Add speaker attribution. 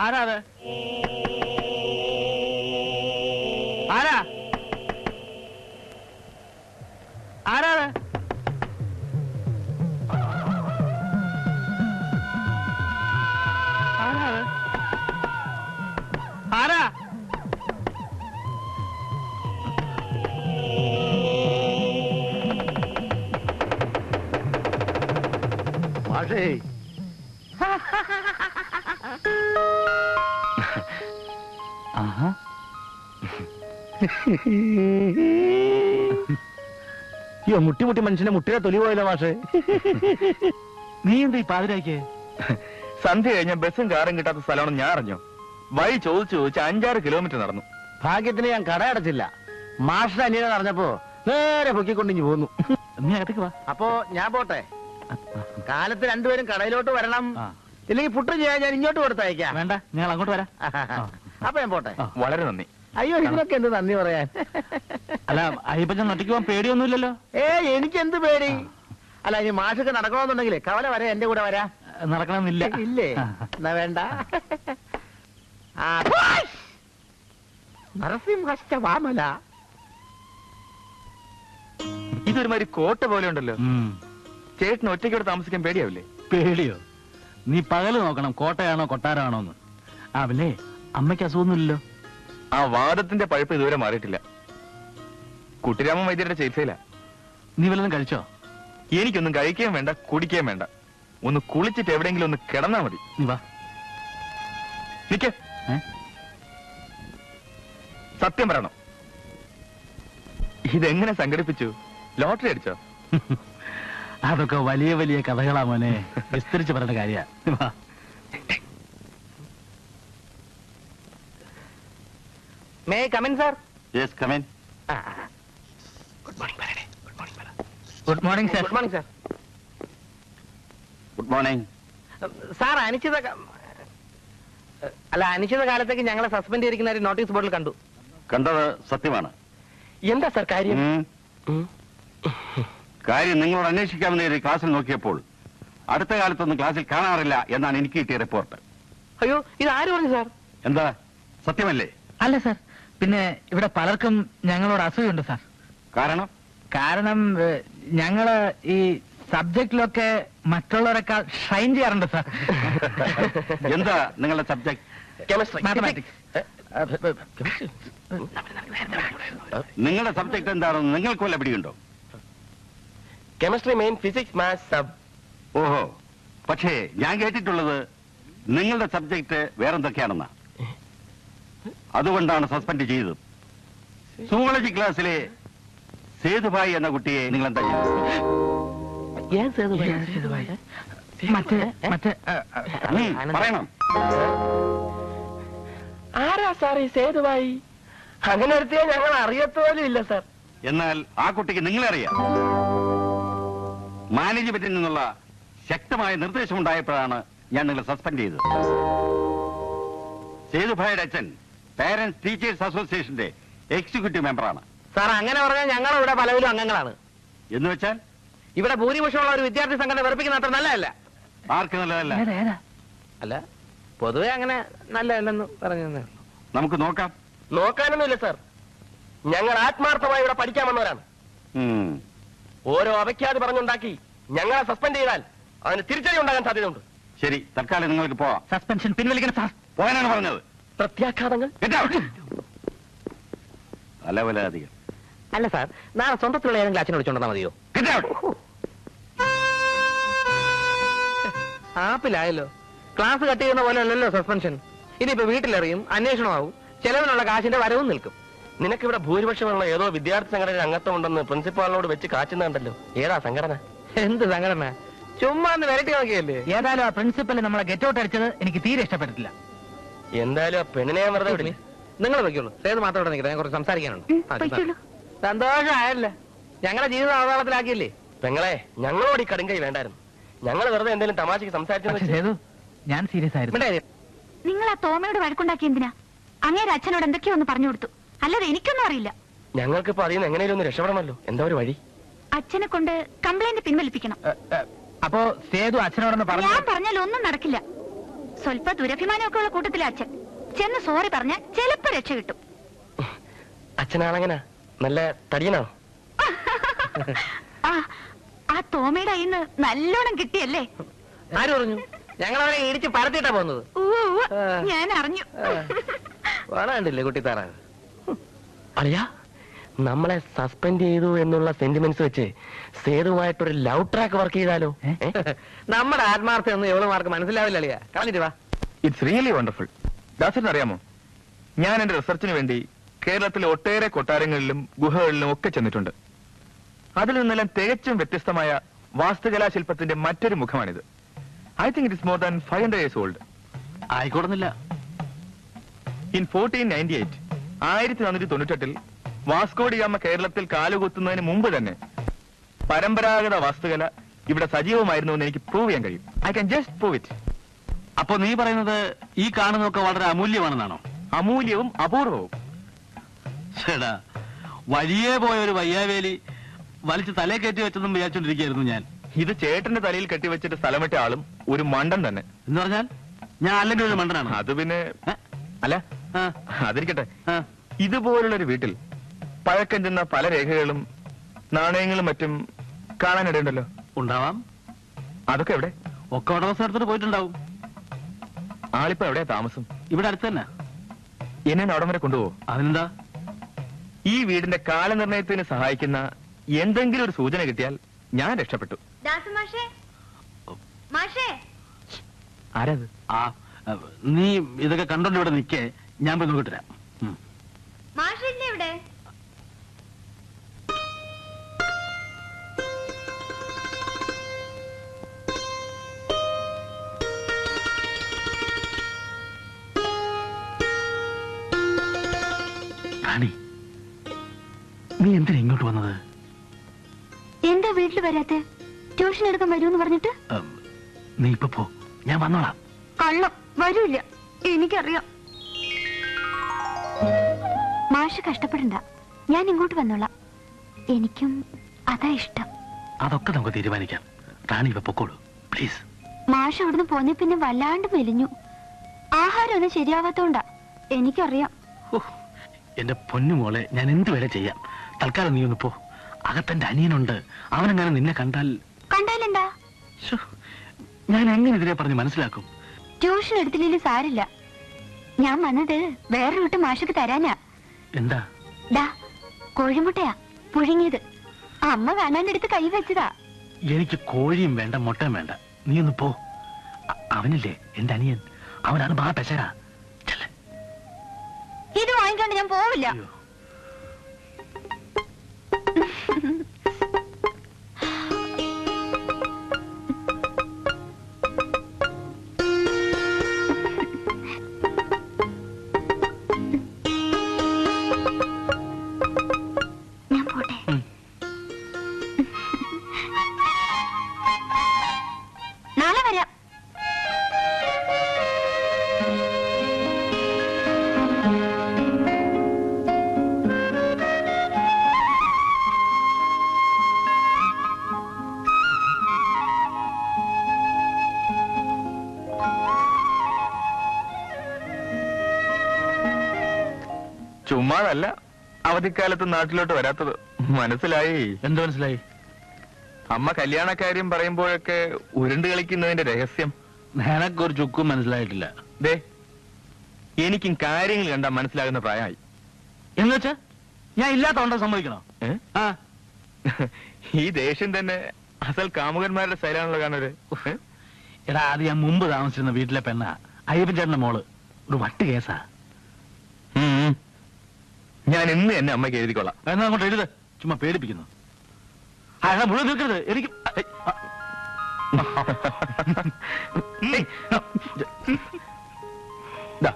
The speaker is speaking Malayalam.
Speaker 1: ആരാ അത്? ആരാ ആരാ അത്? ആരാ?
Speaker 2: മാഷേ
Speaker 1: ആഹാ
Speaker 2: അയ്യോ മുട്ടി മുട്ടി മനുഷ്യനെ മുട്ടിനെ തൊലി പോയല്ലോ മാഷേ.
Speaker 1: നീ എന്താ ഈ പാതിരാക്ക്?
Speaker 3: സന്ധ്യ കഴിഞ്ഞ ബസ്സും കാറും കിട്ടാത്ത സ്ഥലമാണെന്ന് ഞാൻ അറിഞ്ഞു. വഴി ചോദിച്ചു 5-6 കിലോമീറ്റർ നടന്നു.
Speaker 2: ഭാഗ്യത്തിന് ഞാൻ കട അടച്ചില്ല. മാഷിന്റെ അനിയനെ അറിഞ്ഞപ്പോ നേരെ പൊക്കിക്കൊണ്ടിഞ്ഞു പോന്നു.
Speaker 1: നീ അകത്തേക്ക് വാ.
Speaker 2: അപ്പോ ഞാൻ പോട്ടെ. കാലത്ത് രണ്ടുപേരും കടയിലോട്ട് വരണം. ഇല്ലെങ്കിൽ പുട്ടും ചെയ്യാൻ ഞാൻ ഇങ്ങോട്ട് കൊടുത്തയക്കാം.
Speaker 1: വേണ്ട, ഞങ്ങൾ അങ്ങോട്ട് വരാം.
Speaker 2: അപ്പൊ ഞാൻ പോട്ടെ.
Speaker 3: വളരെ നന്ദി.
Speaker 2: അയ്യോ ഇതിനൊക്കെ എന്ത് നന്ദി പറയാൻ.
Speaker 1: അല്ല അയ്യപ്പച്ചൻ ഒറ്റയ്ക്ക് പോകാൻ പേടിയൊന്നുമില്ലല്ലോ?
Speaker 2: എനിക്ക് എന്ത് പേടി. അല്ല ഇനി മാഷൊക്കെ നടക്കണമെന്നുണ്ടെങ്കിലേ കവല വരെ എന്റെ കൂടെ വരാ.
Speaker 1: നടക്കണമെന്നില്ല.
Speaker 2: ഇല്ലേ? എന്നാ വേണ്ട. നരസിംഹ വാമല.
Speaker 3: ഇതൊരുമാതിരി കോട്ട പോലെ ഉണ്ടല്ലോ. ചേട്ടന് ഒറ്റയ്ക്കോടെ താമസിക്കാൻ പേടിയാവില്ലേ?
Speaker 1: പേടിയോ? നീ പകല് നോക്കണം കോട്ടയാണോ കൊട്ടാരാണോന്ന്. അവല്ലേ അമ്മയ്ക്ക് അസുഖമൊന്നുമില്ലല്ലോ.
Speaker 3: ആ വാദത്തിന്റെ പഴുപ്പ് ഇതുവരെ മാറിയിട്ടില്ല. കുട്ടിരാമൻ വൈദ്യരുടെ ചികിത്സയില.
Speaker 1: നീ വല്ലതും കഴിച്ചോ?
Speaker 3: എനിക്കൊന്നും കഴിക്കുകയും വേണ്ട കുടിക്കുകയും വേണ്ട. ഒന്ന് കുളിച്ചിട്ട് എവിടെയെങ്കിലും ഒന്ന് കിടന്നാ മതി.
Speaker 1: നീ വാ.
Speaker 3: നിക്ക്. സത്യം പറയണം, ഇതെങ്ങനെ സംഘടിപ്പിച്ചു? ലോട്ടറി അടിച്ചോ?
Speaker 1: അതൊക്കെ വലിയ വലിയ കഥകളാ മോനെ. വിസ്തരിച്ച് പറയേണ്ട കാര്യ.
Speaker 2: May come in sir?
Speaker 1: Yes come in.
Speaker 2: Good morning പറയണേ.
Speaker 1: Good morning sir.
Speaker 2: Good morning sir.
Speaker 1: Good morning
Speaker 2: sir. അനിശ്ചിത കാലത്തേക്ക് ഞങ്ങളെ സസ്പെൻഡ് ചെയ്തിരിക്കുന്ന ഒരു നോട്ടീസ് ബോർഡിൽ കണ്ടു.
Speaker 4: കണ്ടത് സത്യമാണ്.
Speaker 2: എന്താ സാർ കാര്യം?
Speaker 4: കാര്യം നിങ്ങളോട് അന്വേഷിക്കാമെന്ന് കരുതി ക്ലാസ്സിൽ നോക്കിയപ്പോൾ അടുത്ത കാലത്തൊന്നും ക്ലാസ്സിൽ കാണാറില്ല എന്നാണ് എനിക്ക് കിട്ടിയ റിപ്പോർട്ട്.
Speaker 2: അയ്യോ ഇത് ആര് പറഞ്ഞു സാർ?
Speaker 4: എന്താ സത്യമല്ലേ?
Speaker 1: അല്ല സാർ, പിന്നെ ഇവിടെ പലർക്കും ഞങ്ങളോട് അസൂയുണ്ട് സാർ.
Speaker 4: കാരണം
Speaker 1: ഞങ്ങള് ഈ സബ്ജക്റ്റിലൊക്കെ മറ്റുള്ളവരെക്കാൾ ഷൈൻ ചെയ്യാറുണ്ട് സാർ.
Speaker 4: എന്താ നിങ്ങളുടെ സബ്ജക്ട്?
Speaker 2: Chemistry,
Speaker 1: mathematics.
Speaker 4: നിങ്ങളുടെ സബ്ജക്ട് എന്താണെന്ന് നിങ്ങൾക്ക് വല്ല പിടിയുണ്ടോ?
Speaker 2: Chemistry main, physics, maths sub.
Speaker 4: ഓഹോ, പക്ഷേ ഞാൻ കേട്ടിട്ടുള്ളത് നിങ്ങളുടെ സബ്ജക്ട് വേറെന്തൊക്കെയാണെന്നാ. അതുകൊണ്ടാണ് സസ്പെൻഡ് ചെയ്തത്. സൂവോളജി ക്ലാസ്സിലെ സേതുഭായി എന്ന കുട്ടിയെ നിങ്ങൾ എന്താ ചെയ്തത്? പറയണം.
Speaker 2: ആരാ സാർ ഈ സേതുഭായി? അങ്ങനെ എടുത്തിയാ ഞങ്ങൾ അറിയത്തോലും ഇല്ല സാർ.
Speaker 4: എന്നാൽ ആ കുട്ടിക്ക് നിങ്ങളെ അറിയാം. മാനേജ്മെന്റിൽ നിന്നുള്ള ശക്തമായ നിർദ്ദേശമുണ്ടായപ്പോഴാണ് ഞാൻ നിങ്ങളെ സസ്പെൻഡ് ചെയ്തത്. സേതുഭായിയുടെ അച്ഛൻ പാരന്റ്സ് ടീച്ചേഴ്സ് അസോസിയേഷന്റെ എക്സിക്യൂട്ടീവ് മെമ്പറാണ്.
Speaker 2: സാർ അങ്ങനെ പറഞ്ഞാൽ ഞങ്ങൾ ഇവിടെ പലവിലും അംഗങ്ങളാണ്.
Speaker 4: എന്ന് വെച്ചാൽ
Speaker 2: ഇവിടെ ഭൂരിപക്ഷമുള്ള ഒരു വിദ്യാർത്ഥി സംഘടന വെറുപ്പിക്കുന്ന അത്ര നല്ലതല്ല.
Speaker 4: ആർക്ക് നല്ലതല്ല?
Speaker 2: അല്ല പൊതുവെ അങ്ങനെ നല്ലതല്ലെന്ന് പറഞ്ഞു.
Speaker 4: നമുക്ക് നോക്കാം.
Speaker 2: നോക്കാനൊന്നുമില്ല സാർ. ഞങ്ങൾ ആത്മാർത്ഥമായി ഇവിടെ പഠിക്കാമെന്നവരാണ്. ഓരോ അപഖ്യാതി പറഞ്ഞുണ്ടാക്കി ഞങ്ങളെ സസ്പെൻഡ് ചെയ്താൽ അതിന് തിരിച്ചടി ഉണ്ടാകാൻ സാധ്യതയുണ്ട്.
Speaker 4: ശരി, തൽക്കാലം നിങ്ങൾക്ക് പോവാം.
Speaker 1: സസ്പെൻഷൻ പിൻവലിക്കണം സാർ.
Speaker 4: പോകാനാണ് പറഞ്ഞത്.
Speaker 2: പ്രത്യാഘാതങ്ങൾ
Speaker 4: അലവലാധികം.
Speaker 2: അല്ല സാർ, നാളെ സ്വന്തത്തിലുള്ള ഏതെങ്കിലും അച്ഛനെ വിളിച്ചോണ്ടാ മതിയോ? ആപ്പിലായല്ലോ. ക്ലാസ് കട്ട് ചെയ്യുന്ന പോലെ അല്ലല്ലോ സസ്പെൻഷൻ. ഇനിയിപ്പോ വീട്ടിലെറിയും, അന്വേഷണമാവും, ചെലവിനുള്ള കാശിന്റെ വരവും നിൽക്കും. നിനക്കിവിടെ ഭൂരിപക്ഷമുള്ള ഏതോ വിദ്യാർത്ഥി സംഘടന അംഗത്വം ഉണ്ടെന്ന് പ്രിൻസിപ്പാളിനോട് വെച്ച് കാച്ചുന്നുണ്ടല്ലോ. ഏതാ സംഘടന? എന്ത് സംഘടന? ചുമ്മാ വിരട്ടി നോക്കിയല്ലേ.
Speaker 1: ഏതായാലും ആ പ്രിൻസിപ്പൽ നമ്മളെ ഗെറ്റ് ഔട്ട് അടിച്ചത് എനിക്ക് തീരെ ഇഷ്ടപ്പെട്ടിട്ടില്ല.
Speaker 2: എന്തായാലും ആ പെണ്ണിനെ ഞാൻ വെറുതെ വിടില്ല. നിങ്ങൾ വെക്കുള്ളൂ. സേത് മാത്രം ഇവിടെ നിൽക്കട്ടെ, ഞാൻ കുറച്ച് സംസാരിക്കാനുണ്ട്. സന്തോഷമായല്ലേ? ഞങ്ങളുടെ ജീവിതം അവതാളത്തിലാക്കിയില്ലേ? പെങ്ങളെ, ഞങ്ങളോട് ഈ കടുങ്കൈ വേണ്ടായിരുന്നു. ഞങ്ങൾ വെറുതെ എന്തെങ്കിലും തമാശക്ക് സംസാരിച്ചു.
Speaker 1: ഞാൻ സീരിയസ് ആയിരുന്നു.
Speaker 5: നിങ്ങൾ ആ തോമയോട് വഴക്കുണ്ടാക്കി എന്തിനാ? അങ്ങേരെ അച്ഛനോട് എന്തൊക്കെയോ ഒന്ന് പറഞ്ഞു കൊടുത്തു. അല്ലാതെ എനിക്കൊന്നും അറിയില്ല.
Speaker 2: ഞങ്ങൾക്കിപ്പോ അതിൽ നിന്ന് എങ്ങനെയും ഒന്ന് രക്ഷപ്പെടണമല്ലോ. എന്താ ഒരു വഴി?
Speaker 5: അച്ഛനെ കൊണ്ട് കംപ്ലൈന്റ് പിൻവലിപ്പിക്കണം.
Speaker 1: അപ്പോ സേതു അച്ഛനോടൊന്ന് പറഞ്ഞു.
Speaker 5: ഞാൻ പറഞ്ഞാൽ ഒന്നും നടക്കില്ല. സ്വല്പ ദുരഭിമാനമൊക്കെ ഉള്ള കൂട്ടത്തിലെ അച്ഛൻ. ചെന്ന് സോറി പറഞ്ഞ ചിലപ്പോ രക്ഷ കിട്ടും.
Speaker 2: അച്ഛനാണെങ്ങനെ നല്ല തടിയനോ?
Speaker 5: ആ തോമയുടെ കയ്യിന്ന് നല്ലോണം കിട്ടിയല്ലേ?
Speaker 2: ആര് പറഞ്ഞു? ഞങ്ങളവരെ ഇടിച്ച് പരത്തിയിട്ടാ പോകുന്നത്.
Speaker 5: ഞാൻ അറിഞ്ഞു.
Speaker 2: വേണണ്ടില്ലേ കുട്ടിത്താറ? അളിയാ, നമ്മളെ സസ്പെൻഡ് ചെയ്തു എന്നുള്ള സെന്റിമെന്റ്സ് വെച്ച് സേതുമായിട്ടൊരു ലവ് ട്രാക്ക് വർക്ക് ചെയ്താലോ? നമ്മുടെ ആത്മാർത്ഥ ഒന്നും എவ்வளவு മാർക്ക് മനസ്സിലാവില്ല അളിയാ. കളഞ്ഞിട്ട് വാ.
Speaker 3: It's really wonderful. ദാസറിന് അറിയാമോ, ഞാൻ എന്റെ റിസർച്ചിന് വേണ്ടി കേരളത്തിലെ ഒട്ടേറെ കൊട്ടാരങ്ങളിലും ഗുഹകളിലും ഒക്കെ ചെന്നിട്ടുണ്ട്. അതിൽ നിന്നെല്ലാം തികച്ചും വ്യത്യസ്തമായ വാസ്തുകലാശില്പത്തിന്റെ മറ്റൊരു മുഖമാണിത്. I think it is more than 500 years old.
Speaker 1: ആയിക്കോടുന്നില്ല.
Speaker 3: ഇൻ 1498 1498 വാസ്കോഡിഗാമ കേരളത്തിൽ കാലുകുത്തുന്നതിന് മുമ്പ് തന്നെ പരമ്പരാഗത വാസ്തുകല ഇവിടെ സജീവമായിരുന്നു എന്ന് എനിക്ക് പ്രൂവ് ചെയ്യാൻ കഴിയും. I can just prove it.
Speaker 1: അപ്പൊ നീ പറയുന്നത് ഈ കാണുന്നതൊക്കെ വളരെ അമൂല്യമാണെന്നാണോ?
Speaker 3: അമൂല്യവും അപൂർവവും.
Speaker 1: ചേടാ, വഴിയേ പോയ ഒരു വയ്യാവേലി വലിച്ച് തലേ കയറ്റി വെച്ചെന്നും വിചാരിച്ചോണ്ടിരിക്കുകയായിരുന്നു ഞാൻ.
Speaker 3: ഇത് ചേട്ടന്റെ തലയിൽ കെട്ടിവെച്ചിട്ട് സ്ഥലമിട്ട ആളും ഒരു മണ്ടൻ തന്നെ.
Speaker 1: എന്ന് പറഞ്ഞാൽ ഞാൻ അല്ലെങ്കിൽ ഒരു മണ്ടനാണ്?
Speaker 3: അത് പിന്നെ അല്ല,
Speaker 1: ആ,
Speaker 3: അതിരിക്കട്ടെ.
Speaker 1: ആ.
Speaker 3: ഇതുപോലുള്ളൊരു വീട്ടിൽ പഴക്കം ചെന്ന പല രേഖകളും നാണയങ്ങളും മറ്റും കാണാനിടയുണ്ടല്ലോ.
Speaker 1: ഉണ്ടാവാം.
Speaker 3: അതൊക്കെ എവിടെ?
Speaker 1: ഒക്കെ ഉടമസ്ഥ എടുത്തിട്ട് പോയിട്ടുണ്ടാവും.
Speaker 3: ആളിപ്പോ എവിടെയാ താമസം?
Speaker 1: ഇവിടെ അടുത്ത് തന്നെ.
Speaker 3: എന്നെ അവിടം വരെ കൊണ്ടുപോകും.
Speaker 1: അതിനെന്താ?
Speaker 3: ഈ വീടിന്റെ കാലനിർണയത്തിന് സഹായിക്കുന്ന എന്തെങ്കിലും ഒരു സൂചന കിട്ടിയാൽ ഞാൻ രക്ഷപ്പെട്ടു. ആരാത്?
Speaker 1: ആ, നീ ഇതൊക്കെ കണ്ടോണ്ട് ഇവിടെ നിൽക്കേ, ഞാൻ പോയി നോക്കിട്ട് തരാം.
Speaker 5: ഇവിടെ
Speaker 1: റാണി, നീ എന്തിനാ ഇങ്ങോട്ട് വന്നത്?
Speaker 5: എന്താ വീട്ടിൽ വരാത്തെ? ട്യൂഷൻ എടുക്കാൻ വരുമെന്ന് പറഞ്ഞിട്ട്?
Speaker 1: നീ ഇപ്പൊ പോ, ഞാൻ വന്നോളാം.
Speaker 5: കള്ളം വരൂല്ല, എനിക്കറിയാം. മാഷ് കഷ്ടപ്പെടണ്ട, ഞാൻ ഇങ്ങോട്ട് വന്നോളാം. എനിക്കും അതാ ഇഷ്ടം.
Speaker 1: അതൊക്കെ നമുക്ക് തീരുമാനിക്കാം. റാണി ഇപ്പൊ പൊക്കോളൂ പ്ലീസ്.
Speaker 5: മാഷ് അവിടുന്ന് പോന്നെ പിന്നെ വല്ലാണ്ട് മെലിഞ്ഞു. ആഹാരം ഒന്നും ശരിയാവാത്തോണ്ടാ, എനിക്കറിയാം.
Speaker 1: എന്റെ പൊന്നുമോളെ, ഞാൻ എന്ത് വേല ചെയ്യാം. തൽക്കാലം നീ ഒന്ന് പോ. അകത്തെന്റെ അനിയനുണ്ട്, അവനെങ്ങനെ നിന്നെ
Speaker 5: കണ്ടാലെന്താ?
Speaker 1: ഞാൻ എങ്ങനെ ഇതിനെ പറഞ്ഞ് മനസ്സിലാക്കും?
Speaker 5: ട്യൂഷൻ എടുത്തില്ലെങ്കിലും സാരില്ല. ഞാൻ വന്നത് വേറെ വിട്ട് മാഷക്ക് തരാനാ.
Speaker 1: എന്താ?
Speaker 5: ദാ കോഴിമുട്ടയാ, പുഴുങ്ങിയത്. അമ്മ കാണാനെടുത്ത് കൈ വെച്ചതാ.
Speaker 1: എനിക്ക് കോഴിയും വേണ്ട, മുട്ടയും വേണ്ട. നീ ഒന്ന് പോ. അവനില്ലേ എന്റെ അനിയൻ, അവനാണ് മാ പെശരാ.
Speaker 5: ഇത് വാങ്ങിക്കാണ്ട് ഞാൻ പോവില്ല. ഞാൻ പോട്ടെ. നാളെ വരാം.
Speaker 3: ചുമ്മാതല്ല അവധിക്കാലത്ത് നാട്ടിലോട്ട് വരാത്തത്. മനസ്സിലായി.
Speaker 1: എന്ത് മനസ്സിലായി?
Speaker 3: അമ്മ കല്യാണക്കാര്യം പറയുമ്പോഴൊക്കെ ഉരുണ്ട് കളിക്കുന്നതിന്റെ രഹസ്യം
Speaker 1: നിനക്കൊരു ചുക്കും മനസ്സിലായിട്ടില്ല.
Speaker 3: ദേ, എനിക്കും കാര്യങ്ങൾ കണ്ടാ മനസ്സിലാകുന്ന പ്രായമായി.
Speaker 1: എന്ന് വെച്ചാ ഞാൻ ഇല്ലാത്തോണ്ടോ സമ്മതിക്കണോ? ആ,
Speaker 3: ഈ ദേഷ്യം തന്നെ അസൽ കാമുകന്മാരുടെ ശൈലാണല്ലോ കാണൊരു.
Speaker 1: എടാ, അത് ഞാൻ മുമ്പ് താമസിച്ചിരുന്ന വീട്ടിലെ പെണ്ണ അയ്യപ്പൻ ചേട്ടന്റെ മോള്. ഒരു വട്ട് കേസാ.
Speaker 3: ഞാൻ ഇന്ന് എന്നെ അമ്മയ്ക്ക് എഴുതിക്കൊള്ളാം.
Speaker 1: എന്നാ അങ്ങോട്ട് എഴുത്. ചുമ്മാ പേടിപ്പിക്കുന്നു. അയാളെ മുഴുവൻ നിൽക്കരുത്. എനിക്ക്
Speaker 3: ദാ,